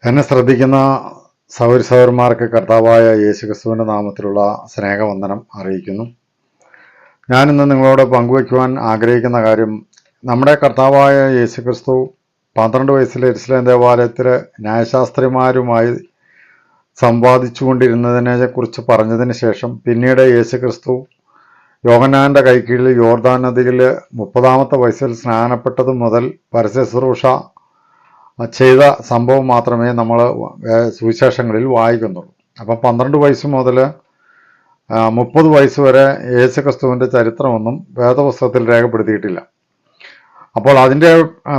എന്നെ ശ്രദ്ധിക്കുന്ന സഹോദരന്മാർക്ക് കർത്താവായ യേശുക്രിസ്തുവിൻ്റെ നാമത്തിലുള്ള സ്നേഹവന്ദനം അറിയിക്കുന്നു. ഞാനിന്ന് നിങ്ങളോട് പങ്കുവയ്ക്കുവാൻ ആഗ്രഹിക്കുന്ന കാര്യം, നമ്മുടെ കർത്താവായ യേശുക്രിസ്തു 12 വയസ്സിൽ യെരുശലേം ദേവാലയത്തിൽ ന്യായശാസ്ത്രിമാരുമായി സംവാദിച്ചുകൊണ്ടിരുന്നതിനെക്കുറിച്ച് പറഞ്ഞതിന് ശേഷം പിന്നീട് യേശുക്രിസ്തു യോഹന്നാൻ്റെ കൈക്കീഴിൽ യോർദാൻ നദിയിൽ 30-ാമത്തെ വയസ്സിൽ സ്നാനപ്പെട്ടത് മുതൽ പരസ്യശുശ്രൂഷ ചെയ്ത സംഭവം മാത്രമേ നമ്മൾ സുവിശേഷങ്ങളിൽ വായിക്കുന്നുള്ളൂ. അപ്പം 12 വയസ്സ് മുതൽ 30 വയസ്സ് വരെ യേശുക്രിസ്തുവിൻ്റെ ചരിത്രമൊന്നും വേദപുസ്തകത്തിൽ രേഖപ്പെടുത്തിയിട്ടില്ല. അപ്പോൾ അതിൻ്റെ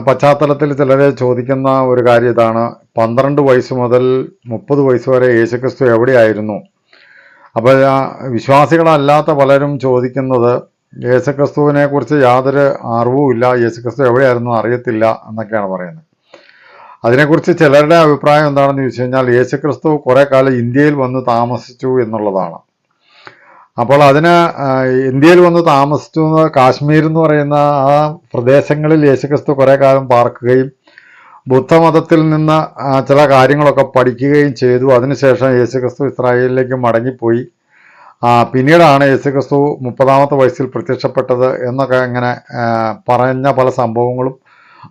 പശ്ചാത്തലത്തിൽ ചിലരെ ചോദിക്കുന്ന ഒരു കാര്യം ഇതാണ്: 12 വയസ്സ് മുതൽ 30 വയസ്സ് വരെ യേശുക്രിസ്തു എവിടെയായിരുന്നു? അപ്പോൾ വിശ്വാസികളല്ലാത്ത പലരും ചോദിക്കുന്നത്, യേശുക്രിസ്തുവിനെ കുറിച്ച് യാതൊരു അറിവുമില്ല, യേശുക്രിസ്തു എവിടെയായിരുന്നു അറിയത്തില്ല എന്നൊക്കെയാണ് പറയുന്നത്. അതിനെക്കുറിച്ച് ചിലരുടെ അഭിപ്രായം എന്താണെന്ന് ചോദിച്ചു കഴിഞ്ഞാൽ, യേശുക്രിസ്തു കുറേ കാലം ഇന്ത്യയിൽ വന്ന് താമസിച്ചു എന്നുള്ളതാണ്. അപ്പോൾ അതിന് ഇന്ത്യയിൽ വന്ന് താമസിച്ചു, കാശ്മീർ എന്ന് പറയുന്ന ആ പ്രദേശങ്ങളിൽ യേശുക്രിസ്തു കുറേ കാലം പാർക്കുകയും ബുദ്ധമതത്തിൽ നിന്ന് ചില കാര്യങ്ങളൊക്കെ പഠിക്കുകയും ചെയ്തു. അതിനുശേഷം യേശുക്രിസ്തു ഇസ്രായേലിലേക്ക് മടങ്ങിപ്പോയി. പിന്നീടാണ് യേശുക്രിസ്തു 30-ാമത്തെ വയസ്സിൽ പ്രത്യക്ഷപ്പെട്ടത് എന്നൊക്കെ ഇങ്ങനെ പറഞ്ഞ പല സംഭവങ്ങളും,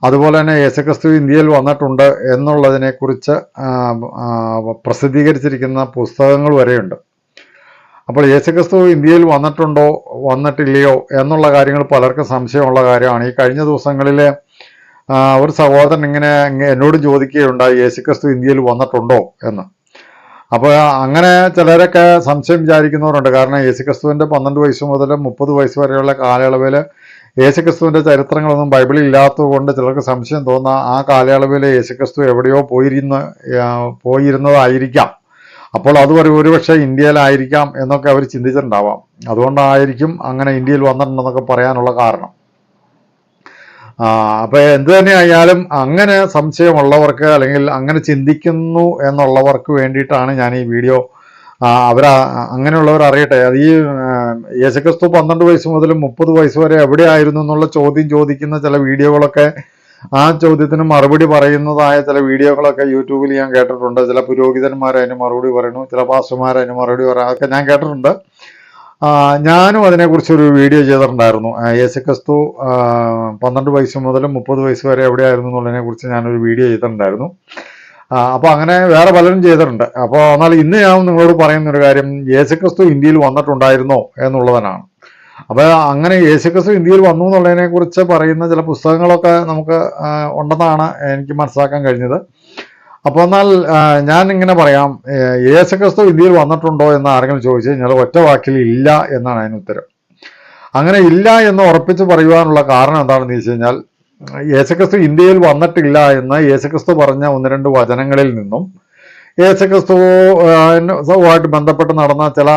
അതുപോലെ തന്നെ യേശുക്രിസ്തു ഇന്ത്യയിൽ വന്നിട്ടുണ്ട് എന്നുള്ളതിനെക്കുറിച്ച് പ്രസിദ്ധീകരിച്ചിരിക്കുന്ന പുസ്തകങ്ങൾ വരെയുണ്ട്. അപ്പോൾ യേശുക്രിസ്തു ഇന്ത്യയിൽ വന്നിട്ടുണ്ടോ വന്നിട്ടില്ലയോ എന്നുള്ള കാര്യങ്ങൾ പലർക്കും സംശയമുള്ള കാര്യമാണ്. ഈ കഴിഞ്ഞ ദിവസങ്ങളിൽ ഒരു സഹോദരൻ ഇങ്ങനെ എന്നോട് ചോദിക്കുകയുണ്ടായി, യേശുക്രിസ്തു ഇന്ത്യയിൽ വന്നിട്ടുണ്ടോ എന്ന്. അപ്പോൾ അങ്ങനെ ചിലരൊക്കെ സംശയം വിചാരിക്കുന്നവരുണ്ട്. കാരണം യേശുക്രിസ്തുവിൻ്റെ 12 വയസ്സ് മുതൽ 30 വയസ്സ് വരെയുള്ള കാലയളവിൽ യേശുക്രിസ്തുവിൻ്റെ ചരിത്രങ്ങളൊന്നും ബൈബിളിൽ ഇല്ലാത്തതുകൊണ്ട് ചിലർക്ക് സംശയം തോന്നുന്ന ആ കാലയളവിൽ യേശുക്രിസ്തു എവിടെയോ പോയിരുന്നതായിരിക്കാം. അപ്പോൾ അത് ഒരുപക്ഷെ ഇന്ത്യയിലായിരിക്കാം എന്നൊക്കെ അവർ ചിന്തിച്ചിട്ടുണ്ടാവാം. അതുകൊണ്ടായിരിക്കും അങ്ങനെ ഇന്ത്യയിൽ വന്നിട്ടുണ്ടെന്നൊക്കെ പറയാനുള്ള കാരണം. അപ്പോൾ എന്തു തന്നെയായാലും അങ്ങനെ സംശയമുള്ളവർക്ക് അല്ലെങ്കിൽ അങ്ങനെ ചിന്തിക്കുന്നു എന്നുള്ളവർക്ക് വേണ്ടിയിട്ടാണ് ഞാൻ ഈ വീഡിയോ അങ്ങനെയുള്ളവർ അറിയട്ടെ. അത് ഈ യേശുക്രിസ്തു 12 വയസ്സ് മുതൽ 30 വയസ്സ് വരെ എവിടെയായിരുന്നു എന്നുള്ള ചോദ്യം ചോദിക്കുന്ന ചില വീഡിയോകളൊക്കെ, ആ ചോദ്യത്തിന് മറുപടി പറയുന്നതായ ചില വീഡിയോകളൊക്കെ യൂട്യൂബിൽ ഞാൻ കേട്ടിട്ടുണ്ട്. ചില പുരോഹിതന്മാർ അതിന് മറുപടി പറയുന്നു, ചില പാസ്റ്റർമാർ അതിന് മറുപടി പറയുന്നു, അതൊക്കെ ഞാൻ കേട്ടിട്ടുണ്ട്. ഞാനും അതിനെക്കുറിച്ചൊരു വീഡിയോ ചെയ്തിട്ടുണ്ടായിരുന്നു. യേശുക്രിസ്തു 12 വയസ്സ് മുതൽ 30 വയസ്സ് വരെ എവിടെയായിരുന്നു എന്നുള്ളതിനെക്കുറിച്ച് ഞാനൊരു വീഡിയോ ചെയ്തിട്ടുണ്ടായിരുന്നു. അപ്പോൾ അങ്ങനെ വേറെ പലരും ചെയ്തിട്ടുണ്ട്. അപ്പോൾ എന്നാൽ ഇന്ന് ഞാൻ നിങ്ങളോട് പറയുന്നൊരു കാര്യം, യേശുക്രിസ്തു ഇന്ത്യയിൽ വന്നിട്ടുണ്ടായിരുന്നോ എന്നുള്ളതിനാണ്. അപ്പോൾ അങ്ങനെ യേശുക്രിസ്തു ഇന്ത്യയിൽ വന്നു എന്നുള്ളതിനെക്കുറിച്ച് പറയുന്ന ചില പുസ്തകങ്ങളൊക്കെ നമുക്ക് ഉണ്ടെന്നാണ് എനിക്ക് മനസ്സിലാക്കാൻ കഴിഞ്ഞത്. അപ്പോൾ എന്നാൽ ഞാൻ ഇങ്ങനെ പറയാം, യേശുക്രിസ്തു ഇന്ത്യയിൽ വന്നിട്ടുണ്ടോ എന്ന് ആരെങ്കിലും ചോദിച്ചു കഴിഞ്ഞാൽ ഒറ്റ വാക്കിൽ ഇല്ല എന്നാണ് അതിന് ഉത്തരം. അങ്ങനെ ഇല്ല എന്ന് ഉറപ്പിച്ച് പറയുവാനുള്ള കാരണം എന്താണെന്ന് ചോദിച്ചു കഴിഞ്ഞാൽ, യേശുക്രിസ്തു ഇന്ത്യയിൽ വന്നിട്ടില്ല എന്ന് യേശുക്രിസ്തു പറഞ്ഞ 1-2 വചനങ്ങളിൽ നിന്നും യേശുക്രിസ്തുവായിട്ട് ബന്ധപ്പെട്ട് നടന്ന ചില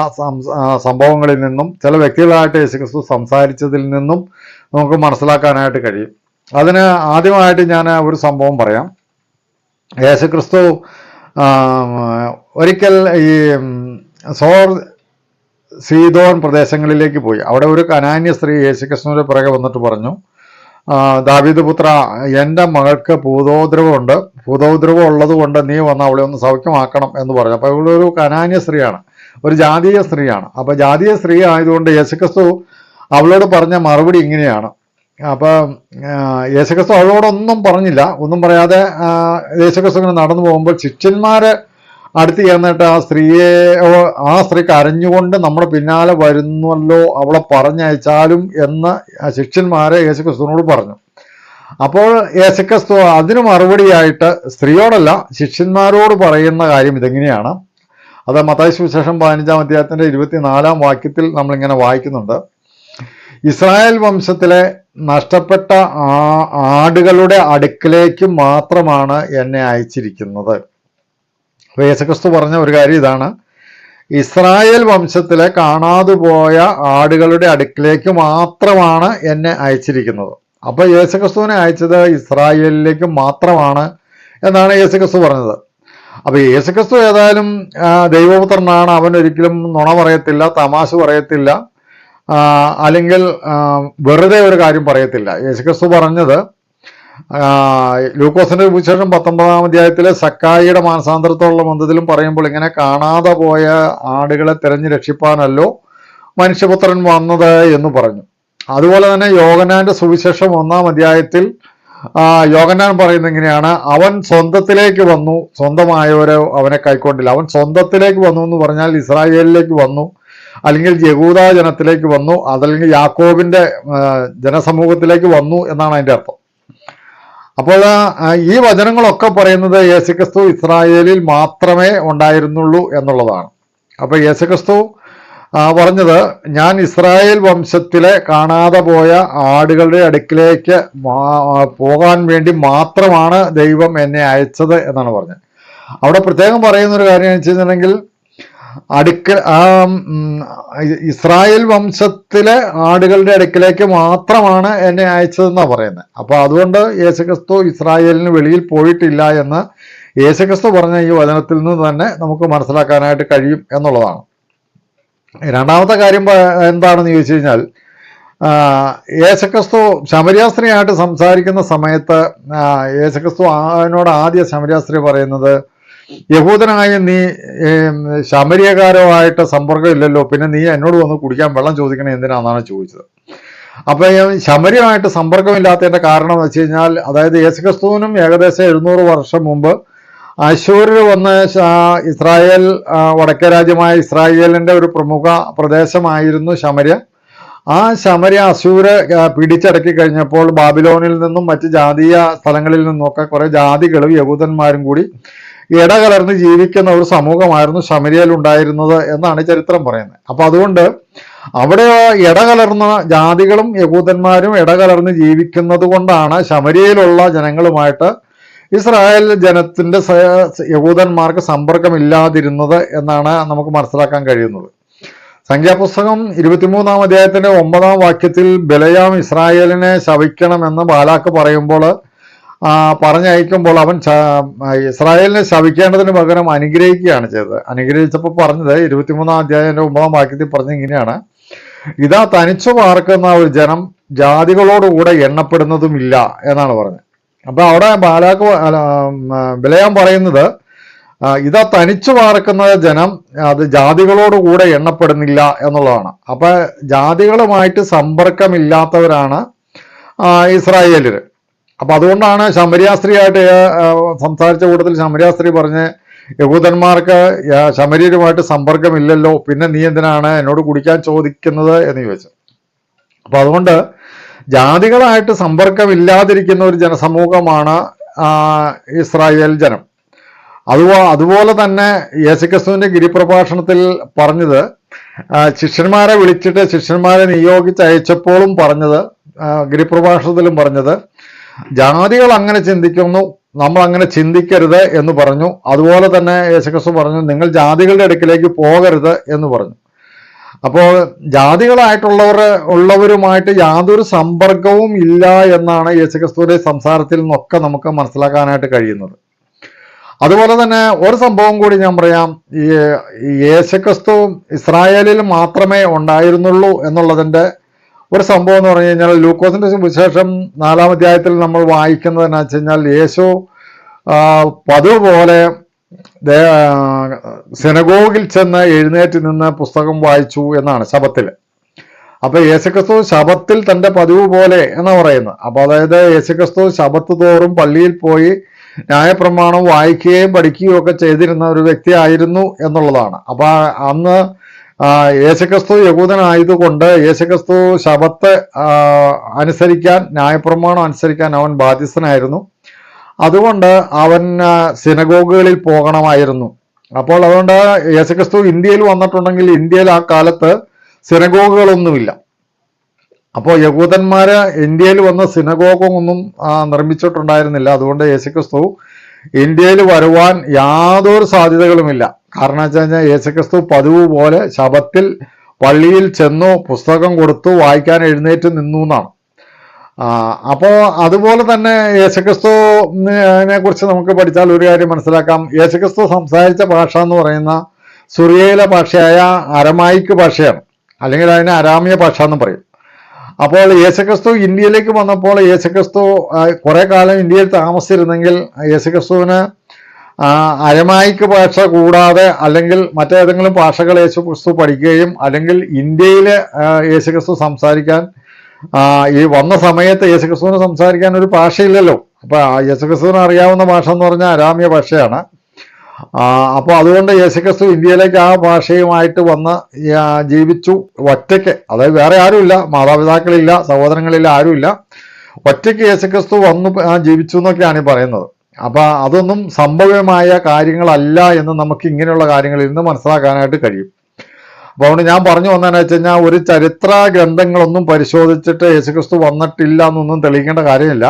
സംഭവങ്ങളിൽ നിന്നും ചില വ്യക്തികളായിട്ട് യേശുക്രിസ്തു സംസാരിച്ചതിൽ നിന്നും നമുക്ക് മനസ്സിലാക്കാനായിട്ട് കഴിയും. അതിന് ആദ്യമായിട്ട് ഞാൻ ഒരു സംഭവം പറയാം. യേശുക്രിസ്തു ഒരിക്കൽ ഈ സീദോൻ പ്രദേശങ്ങളിലേക്ക് പോയി. അവിടെ ഒരു കനാന്യ സ്ത്രീ യേശുക്രിസ്തുവിൻ്റെ പുറകെ വന്നിട്ട് പറഞ്ഞു, ദാവീദ് പുത്ര, എൻ്റെ മകൾക്ക് ഭൂതോദ്രവമുണ്ട്, ഭൂതോദ്രവം ഉള്ളത് കൊണ്ട് നീ വന്ന് അവളെ ഒന്ന് സൗഖ്യമാക്കണം എന്ന് പറഞ്ഞു. അപ്പോൾ ഇവളൊരു കനാന്യ സ്ത്രീയാണ്, ഒരു ജാതീയ സ്ത്രീയാണ്. അപ്പോൾ ജാതീയ സ്ത്രീ ആയതുകൊണ്ട് യേശുക്രിസ്തു അവളോട് പറഞ്ഞ മറുപടി ഇങ്ങനെയാണ്. അപ്പം യേശുക്രിസ്തു അവളോടൊന്നും പറഞ്ഞില്ല. ഒന്നും പറയാതെ യേശുക്രിസ്തു ഇങ്ങനെ നടന്നു പോകുമ്പോൾ ശിഷ്യന്മാർ അടുത്ത് ചെന്നിട്ട് ആ സ്ത്രീ കരഞ്ഞുകൊണ്ട് നമ്മുടെ പിന്നാലെ വരുന്നല്ലോ, അവളെ പറഞ്ഞയച്ചാലും എന്ന് ശിഷ്യന്മാരെ യേശുക്രിസ്തുവിനോട് പറഞ്ഞു. അപ്പോൾ യേശുക്രിസ്തു അതിന് മറുപടിയായിട്ട് സ്ത്രീയോടല്ല ശിഷ്യന്മാരോട് പറയുന്ന കാര്യം ഇതെങ്ങനെയാണ്. അത് മത്തായി സുവിശേഷം 15-ാം അധ്യായത്തിൻ്റെ 24-ാം വാക്യത്തിൽ നമ്മളിങ്ങനെ വായിക്കുന്നുണ്ട്: ഇസ്രായേൽ വംശത്തിലെ നഷ്ടപ്പെട്ട ആടുകളുടെ അടുക്കിലേക്ക് മാത്രമാണ് എന്നെ അയച്ചിരിക്കുന്നത്. അപ്പോൾ യേശുക്രിസ്തു പറഞ്ഞ ഒരു കാര്യം ഇതാണ്: ഇസ്രായേൽ വംശത്തിലെ കാണാതെ പോയ ആടുകളുടെ അടുക്കിലേക്ക് മാത്രമാണ് എന്നെ അയച്ചിരിക്കുന്നത്. അപ്പോൾ യേശുക്രിസ്തുവിനെ അയച്ചത് ഇസ്രായേലിലേക്ക് മാത്രമാണ് എന്നാണ് യേശുക്രിസ്തു പറഞ്ഞത്. അപ്പോൾ യേശുക്രിസ്തു ഏതായാലും ദൈവപുത്രനാണ്. അവൻ ഒരിക്കലും നുണ പറയത്തില്ല, തമാശ പറയത്തില്ല, അല്ലെങ്കിൽ വെറുതെ ഒരു കാര്യം പറയത്തില്ല. യേശുക്രിസ്തു പറഞ്ഞത് ലൂക്കോസിന്റെ സുവിശേഷം 19-ാം അധ്യായത്തിലെ സക്കായിയുടെ മാനസാന്തരത്തോടുള്ള ബന്ധത്തിലും പറയുമ്പോൾ ഇങ്ങനെ കാണാതെ പോയ ആടുകളെ തിരഞ്ഞു രക്ഷിപ്പാനല്ലോ മനുഷ്യപുത്രൻ വന്നത് എന്ന് പറഞ്ഞു. അതുപോലെ തന്നെ യോഹന്നാന്റെ സുവിശേഷം 1-ാം അധ്യായത്തിൽ യോഹന്നാൻ പറയുന്നത് ഇങ്ങനെയാണ്, അവൻ സ്വന്തത്തിലേക്ക് വന്നു, സ്വന്തമായവരെ അവനെ കൈക്കൊണ്ടില്ല. അവൻ സ്വന്തത്തിലേക്ക് വന്നു എന്ന് പറഞ്ഞാൽ ഇസ്രായേലിലേക്ക് വന്നു, അല്ലെങ്കിൽ യഹൂദ ജനത്തിലേക്ക് വന്നു, അതല്ലെങ്കിൽ യാക്കോബിന്റെ ജനസമൂഹത്തിലേക്ക് വന്നു എന്നാണ് അതിന്റെ അർത്ഥം. അപ്പോൾ ഈ വചനങ്ങളൊക്കെ പറയുന്നത് യേശുക്രിസ്തു ഇസ്രായേലിൽ മാത്രമേ ഉണ്ടായിരുന്നുള്ളൂ എന്നുള്ളതാണ്. അപ്പോൾ യേശുക്രിസ്തു പറഞ്ഞത്, ഞാൻ ഇസ്രായേൽ വംശത്തിലെ കാണാതെ പോയ ആടുകളുടെ അടുക്കിലേക്ക് പോകാൻ വേണ്ടി മാത്രമാണ് ദൈവം എന്നെ അയച്ചത് എന്നാണ് പറഞ്ഞത്. അവിടെ പ്രത്യേകം പറയുന്ന ഒരു കാര്യം എന്ന് വെച്ച് കഴിഞ്ഞിട്ടുണ്ടെങ്കിൽ, ഇസ്രായേൽ വംശത്തിലെ ആടുകളുടെ അടുക്കിലേക്ക് മാത്രമാണ് എന്നെ അയച്ചതെന്നാണ് പറയുന്നത്. അപ്പൊ അതുകൊണ്ട് യേശുക്രിസ്തു ഇസ്രായേലിന് വെളിയിൽ പോയിട്ടില്ല എന്ന് യേശുക്രിസ്തു പറഞ്ഞ ഈ വചനത്തിൽ നിന്ന് തന്നെ നമുക്ക് മനസ്സിലാക്കാനായിട്ട് കഴിയും എന്നുള്ളതാണ്. രണ്ടാമത്തെ കാര്യം എന്താണെന്ന് ചോദിച്ചു കഴിഞ്ഞാൽ, യേശുക്രിസ്തു ശമര്യാസ്ത്രീയായിട്ട് സംസാരിക്കുന്ന സമയത്ത് യേശുക്രിസ്തു അതിനോട് ആദ്യം ശമര്യാസ്ത്രീ പറയുന്നത്, യഹൂദനായ നീ ശമരിയക്കാരുമായിട്ട് സമ്പർക്കം ഇല്ലല്ലോ, പിന്നെ നീ എന്നോട് വന്ന് കുടിക്കാൻ വെള്ളം ചോദിക്കണേ എന്തിനാണെന്നാണ് ചോദിച്ചത്. അപ്പൊ ശമരിയുമായിട്ട് സമ്പർക്കമില്ലാത്തതിന്റെ കാരണം എന്ന് വെച്ച് കഴിഞ്ഞാൽ, അതായത് യേശുക്രിസ്തുവിനും ഏകദേശം 700 വർഷം മുമ്പ് അശൂര്യർ വന്ന് ഇസ്രായേൽ വടക്കേ രാജ്യമായ ഇസ്രായേലിന്റെ ഒരു പ്രമുഖ പ്രദേശമായിരുന്നു ശമര്യ. ആ ശമര്യ അശൂര് പിടിച്ചടക്കി കഴിഞ്ഞപ്പോൾ ബാബിലോണിൽ നിന്നും മറ്റ് ജാതീയ സ്ഥലങ്ങളിൽ നിന്നൊക്കെ കുറെ ജാതികളും യഹൂദന്മാരും കൂടി ഇടകലർന്ന് ജീവിക്കുന്ന ഒരു സമൂഹമായിരുന്നു ശമര്യയിൽ ഉണ്ടായിരുന്നത് എന്നാണ് ചരിത്രം പറയുന്നത്. അപ്പൊ അതുകൊണ്ട് അവിടെ ഇടകലർന്ന ജാതികളും യഹൂദന്മാരും ഇടകലർന്ന് ജീവിക്കുന്നത് കൊണ്ടാണ് ശമര്യയിലുള്ള ജനങ്ങളുമായിട്ട് ഇസ്രായേൽ ജനത്തിന്റെ യഹൂദന്മാർക്ക് സമ്പർക്കമില്ലാതിരുന്നത് എന്നാണ് നമുക്ക് മനസ്സിലാക്കാൻ കഴിയുന്നത്. സംഖ്യാപുസ്തകം 23-ാം അധ്യായത്തിന്റെ 9-ാം വാക്യത്തിൽ ബലയാം ഇസ്രായേലിനെ ശപിക്കണമെന്ന് ബാലാക്ക് പറയുമ്പോൾ പറഞ്ഞയക്കുമ്പോൾ അവൻ ഇസ്രായേലിനെ ശപിക്കേണ്ടതിന് പകരം അനുഗ്രഹിക്കുകയാണ് ചെയ്തത്. അനുഗ്രഹിച്ചപ്പോൾ പറഞ്ഞത് 23-ാം അധ്യായത്തിന്റെ 9-ാം വാക്യത്തിൽ പറഞ്ഞ ഇങ്ങനെയാണ്, ഇതാ തനിച്ചു പാർക്കുന്ന ഒരു ജനം ജാതികളോടുകൂടെ എണ്ണപ്പെടുന്നതുമില്ല എന്നാണ് പറഞ്ഞത്. അപ്പൊ അവിടെ ബലയാം പറയുന്നത്, ഇതാ തനിച്ചു പാർക്കുന്ന ജനം അത് ജാതികളോടുകൂടെ എണ്ണപ്പെടുന്നില്ല എന്നുള്ളതാണ്. അപ്പൊ ജാതികളുമായിട്ട് സമ്പർക്കമില്ലാത്തവരാണ് ഇസ്രായേലിര്. അപ്പൊ അതുകൊണ്ടാണ് ശമര്യാസ്ത്രീയായിട്ട് സംസാരിച്ച കൂട്ടത്തിൽ ശമര്യാസ്ത്രീ പറഞ്ഞ്, യഹൂദന്മാർക്ക് ശമര്യരുമായിട്ട് സമ്പർക്കമില്ലല്ലോ, പിന്നെ നീ എന്തിനാണ് എന്നോട് കുടിക്കാൻ ചോദിക്കുന്നത് എന്ന് ചോദിച്ചു. അപ്പൊ അതുകൊണ്ട് ജാതികളായിട്ട് സമ്പർക്കമില്ലാതിരിക്കുന്ന ഒരു ജനസമൂഹമാണ് ഇസ്രായേൽ ജനം. അതുപോലെ തന്നെ യേശുക്രിസ്തുവിന്റെ ഗിരിപ്രഭാഷണത്തിൽ പറഞ്ഞത്, ശിഷ്യന്മാരെ വിളിച്ചിട്ട് ശിഷ്യന്മാരെ നിയോഗിച്ചയച്ചപ്പോഴും പറഞ്ഞത്, ഗിരിപ്രഭാഷണത്തിലും പറഞ്ഞത്, ജാതികൾ അങ്ങനെ ചിന്തിക്കുന്നു, നമ്മൾ അങ്ങനെ ചിന്തിക്കരുത് എന്ന് പറഞ്ഞു. അതുപോലെ തന്നെ യേശുക്രിസ്തു പറഞ്ഞു, നിങ്ങൾ ജാതികളുടെ അടുക്കിലേക്ക് പോകരുത് എന്ന് പറഞ്ഞു. അപ്പോൾ ഉള്ളവരുമായിട്ട് യാതൊരു സമ്പർക്കവും ഇല്ല എന്നാണ് യേശുക്രിസ്തുവിന്റെ സംസാരത്തിൽ നിന്നൊക്കെ നമുക്ക് മനസ്സിലാക്കാനായിട്ട് കഴിയുന്നത്. അതുപോലെ തന്നെ ഒരു സംഭവം കൂടി ഞാൻ പറയാം. ഈ യേശുക്രിസ്തു ഇസ്രായേലിൽ മാത്രമേ ഉണ്ടായിരുന്നുള്ളൂ എന്നുള്ളതിന്റെ ഒരു സംഭവം എന്ന് പറഞ്ഞു കഴിഞ്ഞാൽ, ലൂക്കോസിന്റെ സുവിശേഷം 4-ാം അധ്യായത്തിൽ നമ്മൾ വായിക്കുന്നത് എന്ന് വെച്ച് കഴിഞ്ഞാൽ, യേശു പതിവ് പോലെ സിനഗോഗിൽ ചെന്ന് എഴുന്നേറ്റ് നിന്ന് പുസ്തകം വായിച്ചു എന്നാണ് ശബത്തിൽ. അപ്പൊ യേശുക്രിസ്തു ശബത്തിൽ തന്റെ പതിവ് പോലെ എന്ന് പറയുന്നത്. അപ്പൊ അതായത് യേശുക്രിസ്തു ശബത്ത് തോറും പള്ളിയിൽ പോയി ന്യായപ്രമാണം വായിക്കുകയും പഠിക്കുകയും ഒക്കെ ചെയ്തിരുന്ന ഒരു വ്യക്തിയായിരുന്നു എന്നുള്ളതാണ്. അപ്പൊ അന്ന് യേശുക്രിസ്തു യഹൂദനായതുകൊണ്ട് യേശുക്രിസ്തു ശബത്ത് അനുസരിക്കാൻ, ന്യായപ്രമാണം അനുസരിക്കാൻ അവൻ ബാധ്യസ്ഥനായിരുന്നു. അതുകൊണ്ട് അവൻ സിനഗോഗുകളിൽ പോകണമായിരുന്നു. അപ്പോൾ അതുകൊണ്ട് യേശുക്രിസ്തു ഇന്ത്യയിൽ വന്നിട്ടുണ്ടെങ്കിൽ ഇന്ത്യയിൽ ആ കാലത്ത് സിനഗോഗുകളൊന്നുമില്ല. അപ്പോൾ യഹൂദന്മാര് ഇന്ത്യയിൽ വന്ന് സിനഗോഗൊന്നും നിർമ്മിച്ചിട്ടുണ്ടായിരുന്നില്ല. അതുകൊണ്ട് യേശുക്രിസ്തു ഇന്ത്യയിൽ വരുവാൻ യാതൊരു സാധ്യതകളുമില്ല. കാരണം വെച്ച് കഴിഞ്ഞാൽ യേശുക്രിസ്തു പതിവ് പോലെ ശബത്തിൽ പള്ളിയിൽ ചെന്നു, പുസ്തകം കൊടുത്തു, വായിക്കാൻ എഴുന്നേറ്റ് നിന്നു എന്നാണ്. അപ്പോൾ അതുപോലെ തന്നെ യേശുക്രിസ്തുവിനെ കുറിച്ച് നമുക്ക് പഠിച്ചാൽ ഒരു കാര്യം മനസ്സിലാക്കാം. യേശുക്രിസ്തു സംസാരിച്ച ഭാഷ എന്ന് പറയുന്ന സുറിയയിലെ ഭാഷയായ അരമായിക്ക് ഭാഷയാണ്, അല്ലെങ്കിൽ അതിനെ അരാമിയ ഭാഷ എന്ന് പറയും. അപ്പോൾ യേശുക്രിസ്തു ഇന്ത്യയിലേക്ക് വന്നപ്പോൾ യേശുക്രിസ്തു കുറെ കാലം ഇന്ത്യയിൽ താമസിച്ചിരുന്നെങ്കിൽ യേശുക്രിസ്തുവിന് അരമായിക്ക് ഭാഷ കൂടാതെ അല്ലെങ്കിൽ മറ്റേതെങ്കിലും ഭാഷകൾ യേശുക്രിസ്തു പഠിക്കുകയും അല്ലെങ്കിൽ ഇന്ത്യയിൽ യേശുക്രിസ്തു സംസാരിക്കാൻ ഈ വന്ന സമയത്ത് യേശുക്രിസ്തുവിന് സംസാരിക്കാൻ ഒരു ഭാഷയില്ലല്ലോ. അപ്പൊ യേശുക്രിസ്തുവിന് അറിയാവുന്ന ഭാഷ എന്ന് പറഞ്ഞാൽ അരാമ്യ ഭാഷയാണ്. അപ്പോൾ അതുകൊണ്ട് യേശുക്രിസ്തു ഇന്ത്യയിലേക്ക് ആ ഭാഷയുമായിട്ട് വന്ന് ജീവിച്ചു ഒറ്റയ്ക്ക്. അതായത് വേറെ ആരുമില്ല, മാതാപിതാക്കളില്ല, സഹോദരങ്ങളില്ല, ആരുമില്ല. ഒറ്റയ്ക്ക് യേശുക്രിസ്തു വന്നു ജീവിച്ചു എന്നൊക്കെയാണ് ഈ പറയുന്നത്. അപ്പൊ അതൊന്നും സംഭവ്യമായ കാര്യങ്ങളല്ല എന്ന് നമുക്ക് ഇങ്ങനെയുള്ള കാര്യങ്ങളിൽ നിന്ന് മനസ്സിലാക്കാനായിട്ട് കഴിയും. അപ്പോൾ അതുകൊണ്ട് ഞാൻ പറഞ്ഞു വന്നതെന്ന് വെച്ച് കഴിഞ്ഞാൽ ഒരു ചരിത്ര ഗ്രന്ഥങ്ങളൊന്നും പരിശോധിച്ചിട്ട് യേശുക്രിസ്തു വന്നിട്ടില്ല എന്നൊന്നും തെളിയിക്കേണ്ട കാര്യമില്ല.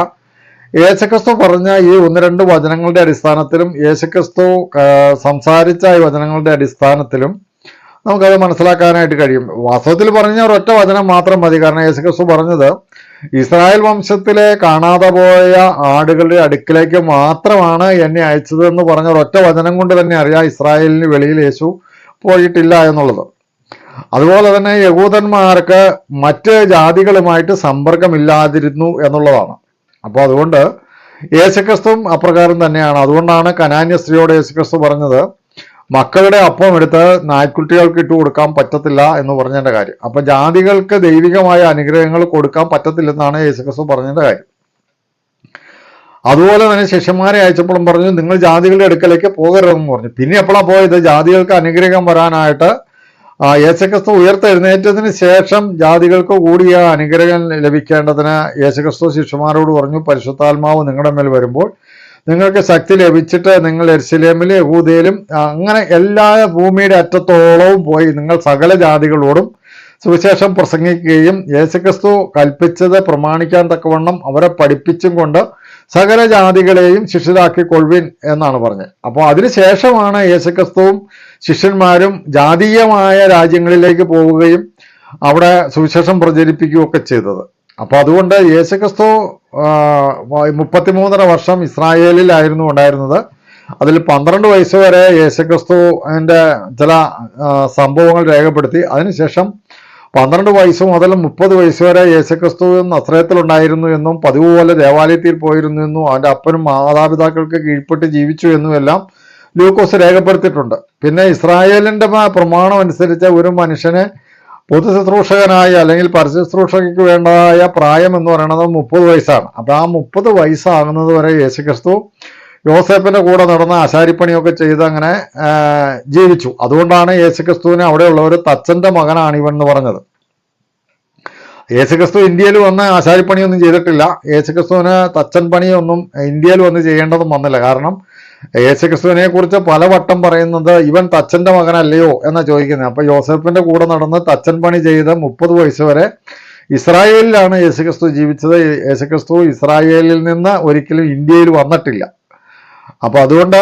യേശുക്രിസ്തു പറഞ്ഞ ഈ 1-2 വചനങ്ങളുടെ അടിസ്ഥാനത്തിലും യേശുക്രിസ്തു സംസാരിച്ച ഈ വചനങ്ങളുടെ അടിസ്ഥാനത്തിലും നമുക്കത് മനസ്സിലാക്കാനായിട്ട് കഴിയും. വാസ്തവത്തിൽ പറഞ്ഞ ഒരൊറ്റ വചനം മാത്രം മതി. കാരണം യേശുക്രിസ്തു പറഞ്ഞത് ഇസ്രായേൽ വംശത്തിലെ കാണാതെ പോയ ആടുകളുടെ അടുക്കിലേക്ക് മാത്രമാണ് എന്നെ അയച്ചത് എന്ന് പറഞ്ഞ ഒരൊറ്റ വചനം കൊണ്ട് തന്നെ അറിയാം ഇസ്രായേലിന് വെളിയിൽ യേശു പോയിട്ടില്ല എന്നുള്ളത്. അതുപോലെ തന്നെ യഹൂദന്മാർക്ക് മറ്റ് ജാതികളുമായിട്ട് സമ്പർക്കമില്ലാതിരുന്നു എന്നുള്ളതാണ്. അപ്പോൾ അതുകൊണ്ട് യേശുക്രിസ്തുവും അപ്രകാരം തന്നെയാണ്. അതുകൊണ്ടാണ് കനാന്യ സ്ത്രീയോട് യേശുക്രിസ്തു പറഞ്ഞത് മക്കളുടെ അപ്പം എടുത്ത് നായ്ക്കുട്ടികൾക്ക് ഇട്ട് കൊടുക്കാൻ പറ്റത്തില്ല എന്ന് പറഞ്ഞതിന്റെ കാര്യം. അപ്പൊ ജാതികൾക്ക് ദൈവികമായ അനുഗ്രഹങ്ങൾ കൊടുക്കാൻ പറ്റത്തില്ലെന്നാണ് യേശുക്രിസ്തു പറഞ്ഞതിന്റെ കാര്യം. അതുപോലെ തന്നെ ശിഷ്യന്മാരെ അയച്ചപ്പോഴും പറഞ്ഞു നിങ്ങൾ ജാതികളുടെ അടുക്കലേക്ക് പോകരുതെന്ന് പറഞ്ഞു. പിന്നെ എപ്പോഴാണ് പോയത്? ജാതികൾക്ക് അനുഗ്രഹം വരാനായിട്ട് യേശുക്രിസ്തു ഉയർത്തെഴുന്നേറ്റതിന് ശേഷം ജാതികൾക്ക് കൂടിയ അനുഗ്രഹം ലഭിക്കേണ്ടതിന് യേശുക്രിസ്തു ശിഷ്യന്മാരോട് പറഞ്ഞു പരിശുദ്ധാത്മാവ് നിങ്ങളുടെ മേൽ വരുമ്പോൾ നിങ്ങൾക്ക് ശക്തി ലഭിച്ചിട്ട് നിങ്ങൾ യെരുശലേമിലും യഹൂദയിലും അങ്ങനെ എല്ലാ ഭൂമിയുടെ അറ്റത്തോളവും പോയി നിങ്ങൾ സകല ജാതികളോടും സുവിശേഷം പ്രസംഗിക്കുകയും യേശുക്രിസ്തു കൽപ്പിച്ചത് പ്രമാണിക്കാൻ തക്കവണ്ണം അവരെ പഠിപ്പിച്ചും കൊണ്ട് സകല ജാതികളെയും ശിഷ്യരാക്കിക്കൊള്ളുവിൻ എന്നാണ് പറഞ്ഞത്. അപ്പോൾ അതിനുശേഷമാണ് യേശുക്രിസ്തുവും ശിഷ്യന്മാരും ജാതീയമായ രാജ്യങ്ങളിലേക്ക് പോവുകയും അവിടെ സുവിശേഷം പ്രചരിപ്പിക്കുകയൊക്കെ ചെയ്തത്. അപ്പോൾ അതുകൊണ്ട് യേശുക്രിസ്തു 33.5 വർഷം ഇസ്രായേലിലായിരുന്നു ഉണ്ടായിരുന്നത്. അതിൽ 12 വയസ്സ് വരെ യേശുക്രിസ്തുവിൻ്റെ ചില സംഭവങ്ങൾ രേഖപ്പെടുത്തി. അതിനുശേഷം 12 വയസ്സ് മുതൽ 30 വയസ്സ് വരെ യേശുക്രിസ്തു നസ്രയത്തിലുണ്ടായിരുന്നു എന്നും പതിവ് പോലെ ദേവാലയത്തിൽ പോയിരുന്നു എന്നും അവൻ്റെ അപ്പനും മാതാപിതാക്കൾക്ക് കീഴ്പ്പെട്ട് ജീവിച്ചു എന്നും എല്ലാം ലൂക്കോസ് രേഖപ്പെടുത്തിയിട്ടുണ്ട്. പിന്നെ ഇസ്രായേലിൻ്റെ പ്രമാണം അനുസരിച്ച് ഒരു മനുഷ്യനെ പൊതു ശുശ്രൂഷകനായി അല്ലെങ്കിൽ പരശുശ്രൂഷയ്ക്ക് വേണ്ടതായ പ്രായം എന്ന് പറയുന്നത് 30 വയസ്സാണ്. അപ്പം ആ 30 വയസ്സാകുന്നത് വരെ യേശുക്രിസ്തു യോസേപ്പിന്റെ കൂടെ നടന്ന ആശാരിപ്പണിയൊക്കെ ചെയ്ത് അങ്ങനെ ജീവിച്ചു. അതുകൊണ്ടാണ് യേശുക്രിസ്തുവിനെ അവിടെയുള്ളവർ തച്ചന്റെ മകനാണ് ഇവൻ എന്ന് പറഞ്ഞത്. യേശുക്രിസ്തു ഇന്ത്യയിൽ വന്ന് ആശാരിപ്പണിയൊന്നും ചെയ്തിട്ടില്ല. യേശുക്രിസ്തുവിന് തച്ചൻ പണിയൊന്നും ഇന്ത്യയിൽ വന്ന് ചെയ്യേണ്ടതും വന്നില്ല. കാരണം യേശുക്രിസ്തുവിനെ കുറിച്ച് പലവട്ടം പറയുന്നത് ഇവൻ തച്ചന്റെ മകനല്ലയോ എന്നാ ചോദിക്കുന്നത്. അപ്പൊ യോസേപ്പിന്റെ കൂടെ നടന്ന് തച്ചൻ പണി ചെയ്ത് 30 വയസ്സ് വരെ ഇസ്രായേലിലാണ് യേശുക്രിസ്തു ജീവിച്ചത്. യേശുക്രിസ്തു ഇസ്രായേലിൽ നിന്ന് ഒരിക്കലും ഇന്ത്യയിൽ വന്നിട്ടില്ല. അപ്പൊ അതുകൊണ്ട്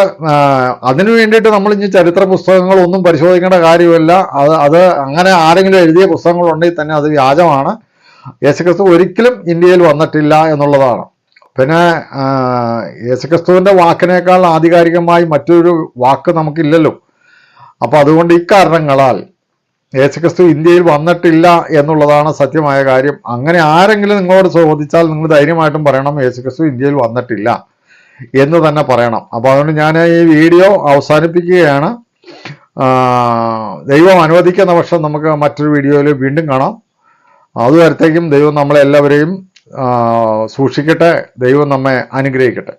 അതിനു വേണ്ടിയിട്ട് നമ്മൾ ഇനി ചരിത്ര പുസ്തകങ്ങളൊന്നും പരിശോധിക്കേണ്ട കാര്യമില്ല. അത് അങ്ങനെ ആരെങ്കിലും എഴുതിയ പുസ്തകങ്ങളുണ്ടെങ്കിൽ തന്നെ അത് വ്യാജമാണ്. യേശുക്രിസ്തു ഒരിക്കലും ഇന്ത്യയിൽ വന്നിട്ടില്ല എന്നുള്ളതാണ്. പിന്നെ യേശുക്രിസ്തുവിന്റെ വാക്കിനേക്കാൾ ആധികാരികമായി മറ്റൊരു വാക്ക് നമുക്കില്ലല്ലോ. അപ്പൊ അതുകൊണ്ട് ഇക്കാരണങ്ങളാൽ യേശുക്രിസ്തു ഇന്ത്യയിൽ വന്നിട്ടില്ല എന്നുള്ളതാണ് സത്യമായ കാര്യം. അങ്ങനെ ആരെങ്കിലും നിങ്ങളോട് ചോദിച്ചാൽ നിങ്ങൾ ധൈര്യമായിട്ടും പറയണം യേശുക്രിസ്തു ഇന്ത്യയിൽ വന്നിട്ടില്ല എന്ന് തന്നെ പറയണം. അപ്പോൾ അതുകൊണ്ട് ഞാൻ ഈ വീഡിയോ അവസാനിപ്പിക്കുകയാണ്. ദൈവം അനുവദിക്കുന്ന പക്ഷം നമുക്ക് മറ്റൊരു വീഡിയോയിൽ വീണ്ടും കാണാം. അതുവരത്തേക്കും ദൈവം നമ്മളെല്ലാവരെയും സൂക്ഷിക്കട്ടെ. ദൈവം നമ്മെ അനുഗ്രഹിക്കട്ടെ.